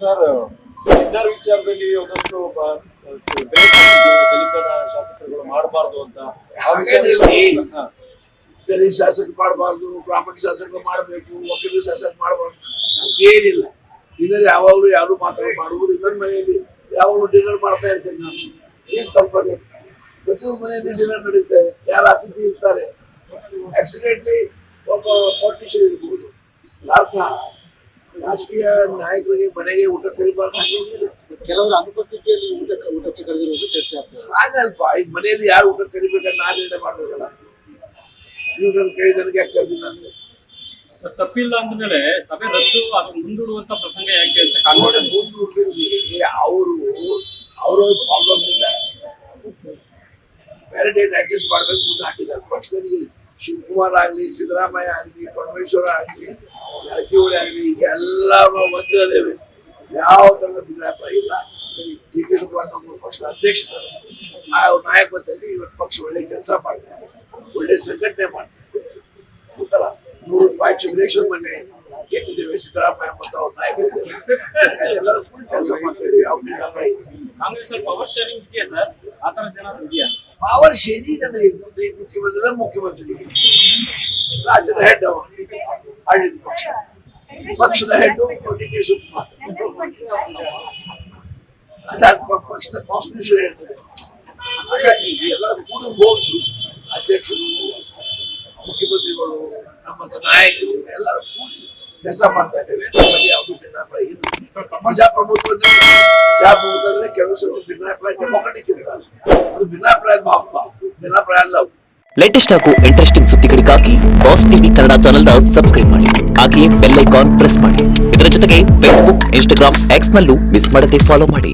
Sir inner ವಿಚಾರದಲ್ಲಿ ಒಂದಷ್ಟು ದಲಿತನ ಶಾಸಕರುಗಳು ಮಾಡಬಾರ್ದು ಅಂತ ಆ ವಿಚಾರ ಗರೀಬ್ ಶಾಸಕ ಮಾಡಬಾರ್ದು, ಬ್ರಾಹ್ಮಣ ಶಾಸಕ ಮಾಡಬೇಕು, ವಕೀಲ ಶಾಸಕ ಮಾಡಬಾರ್ದು ಏನಿಲ್ಲ. ಇದರಲ್ಲಿ ಯಾವಾಗಲೂ ಯಾರು ಮಾಡುವುದು ಇದರ ಮನೆಯಲ್ಲಿ ಯಾವಾಗಲೂ ಡಿನ್ನರ್ ಮಾಡ್ತಾ ಇರ್ತೇನೆ ನಾನು. ಏನ್ ತಪ್ಪದೆ ಪ್ರತಿಯೊಂದು ಮನೆಯಲ್ಲಿ ಡಿನ್ನರ್ ನಡೀತೆ, ಯಾರು ಅತಿಥಿ ಇರ್ತಾರೆ. ಆಕ್ಸಿಡೆಂಟ್ಲಿ ಒಬ್ಬ ಪಾಲಿಟಿಷಿಯನ್ ಇರ್ಬೋದು, ಅರ್ಥ ರಾಜಕೀಯ ನಾಯಕರಿಗೆ ಮನೆಗೆ ಊಟ ಕರಿಬಾರ್ದು ಹಾಗೇನಿಲ್ಲ. ಕೆಲವರು ಅನುಪಸ್ಥಿತಿಯಲ್ಲಿ ಊಟಕ್ಕೆ ಕರೆದಿರುವುದು ಚರ್ಚೆ ಆಗ್ತದೆ. ಹಾಗಲ್ಪ ಈಗ ಮನೆಯಲ್ಲಿ ಯಾರು ಊಟ ಕರಿಬೇಕಂತ ನಾನು ನಿರ್ಣಯ ಮಾಡ್ಬೇಕಲ್ಲ. ನೀವು ನನ್ನ ಕೇಳಿದನಿಗೆ ಯಾಕೆ ಕರೆದಿ ನಾನು ತಪ್ಪಿಲ್ಲ ಅಂದ್ಮೇಲೆ ಸಭೆ ರದ್ದು ಮುಂದೂಡುವಂತ ಪ್ರಸಂಗ ಯಾಕೆ ಅಂತ ಕಾಂಗ್ರೆಸ್ ಮುಂದೂಡಿದ್ರೆ ಅವ್ರವ್ರ ಪ್ರಾಬ್ಲಮ್ ಇಂದ ಬೇರೆ ಡೇಟ್ ಅಡ್ಜಸ್ಟ್ ಮಾಡ್ಬೇಕು ಮುಂದೆ ಹಾಕಿದ್ದಾರೆ. ಪಕ್ಷದಲ್ಲಿ ಶಿವಕುಮಾರ್ ಆಗ್ಲಿ, ಸಿದ್ದರಾಮಯ್ಯ ಆಗ್ಲಿ, ಪರಮೇಶ್ವರ ಆಗ್ಲಿ, ಜಾರಕಿಹೊಳಿ ಆಗ್ಲಿ ಎಲ್ಲ ಒಂದೇ ಅದೇವೆ. ಯಾವ ತರದ ಭಿನ್ನಾಭಿಪ್ರಾಯ ಇಲ್ಲ. ಡಿ ಕೆ ಶಿವಕುಮಾರ್ ನಮ್ಮ ಪಕ್ಷದ ಅಧ್ಯಕ್ಷರು, ಅವ್ರ ನಾಯಕತ್ವದಲ್ಲಿ ಇವತ್ತು ಪಕ್ಷ ಒಳ್ಳೆ ಕೆಲಸ ಮಾಡ್ತಾರೆ, ಒಳ್ಳೆ ಸಂಘಟನೆ ಮಾಡ್ತಾರೆ. ಗೊತ್ತಲ್ಲ, ₹100 ಚುನಾವಣೆ ಮೊನ್ನೆ ಗೆದ್ದಿದ್ದೇವೆ ಸಿದ್ದರಾಮಯ್ಯ ಮತ್ತು ಅವ್ರ ನಾಯಕರು ಎಲ್ಲರೂ ಕೂಡ ಕೆಲಸ ಮಾಡ್ತಾ ಇದ್ದೀವಿ. ಯಾವ ಭಿನ್ನಾಭಿಪ್ರಾಯ ಇಲ್ಲ. ಕಾಂಗ್ರೆಸ್ ಪವರ್ ಶೇರಿಂಗ್ ಇದೆಯಾ ಸರ್? ಆ ತರದ್ದು ಏನಾದ್ರು ಇದೆಯಾ? ಪವರ್ ಶೇರಿಂಗ್ ಅಂದ್ರೆ ಮುಖ್ಯಮಂತ್ರಿ ರಾಜ್ಯದ ಹೆಡ್ ಆಡಳಿತ ಪಕ್ಷದ ಹೆಡ್ ಡಿ ಕೆ ಶಿವಕುಮಾರ್, ಪಕ್ಷದ ಕಾನ್ಸ್ಟಿಟ್ಯೂಷನ್ ಹೇಳ್ತದೆ. ಹಾಗಾಗಿ ಎಲ್ಲರೂ ಕೂಡ ಹೋಗಿ ಅಧ್ಯಕ್ಷರು, ಮುಖ್ಯಮಂತ್ರಿಗಳು, ನಮ್ಮ ನಾಯಕರು ಎಲ್ಲರೂ ಕೂಡಿ ಕೆಲಸ ಮಾಡ್ತಾ ಇದ್ದೇವೆ. ನಮ್ಮಲ್ಲಿ ಯಾವುದು ಭಿನ್ನಾಭಿಪ್ರಾಯ ಇಲ್ಲ. ಪ್ರಜಾಪ್ರಭುತ್ವದಲ್ಲಿ ಕೆಲವು ಸಲ ಭಿನ್ನಾಭಿಪ್ರಾಯ ಒಕ್ಕಟ್ಟಿಕ್ಕಿರ್ತಾರೆ. ಅದು ಭಿನ್ನಾಭಿಪ್ರಾಯ ಭಿನ್ನಾಭಿಪ್ರಾಯ ಅಲ್ಲ. ಲೇಟೆಸ್ಟ್ ಹಾಗೂ ಇಂಟ್ರೆಸ್ಟಿಂಗ್ ಸುದ್ದಿಗಳಿಗಾಗಿ ಬಾಸ್ ಟಿವಿ ಕನ್ನಡ ಚಾನೆಲ್ನ ಸಬ್ಸ್ಕ್ರೈಬ್ ಮಾಡಿ. ಹಾಗೆಯೇ ಬೆಲ್ ಐಕಾನ್ ಪ್ರೆಸ್ ಮಾಡಿ. ಇದರ ಜೊತೆಗೆ ಫೇಸ್ಬುಕ್, ಇನ್ಸ್ಟಾಗ್ರಾಮ್, ಎಕ್ಸ್ ನಲ್ಲೂ ಮಿಸ್ ಮಾಡದೆ ಫಾಲೋ ಮಾಡಿ.